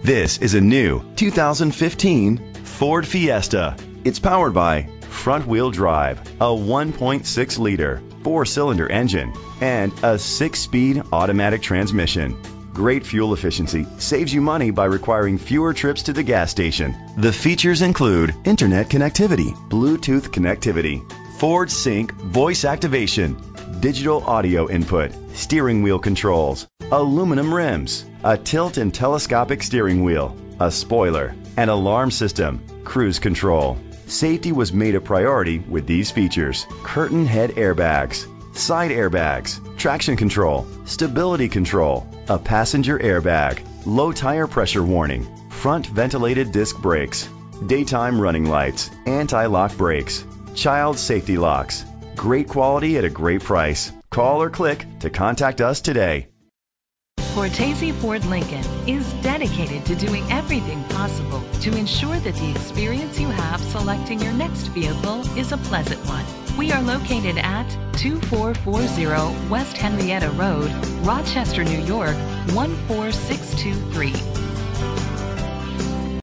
This is a new 2015 Ford Fiesta. It's powered by front-wheel drive, a 1.6-liter four-cylinder engine, and a 6-speed automatic transmission. Great fuel efficiency saves you money by requiring fewer trips to the gas station. The features include internet connectivity, Bluetooth connectivity, Ford Sync voice activation, digital audio input, steering wheel controls, aluminum rims, a tilt and telescopic steering wheel, a spoiler, an alarm system, cruise control. Safety was made a priority with these features: curtain head airbags, side airbags, traction control, stability control, a passenger airbag, low tire pressure warning, front ventilated disc brakes, daytime running lights, anti-lock brakes, child safety locks. Great quality at a great price. Call or click to contact us today. Cortese Ford Lincoln is dedicated to doing everything possible to ensure that the experience you have selecting your next vehicle is a pleasant one. We are located at 2440 West Henrietta Road, Rochester, New York, 14623.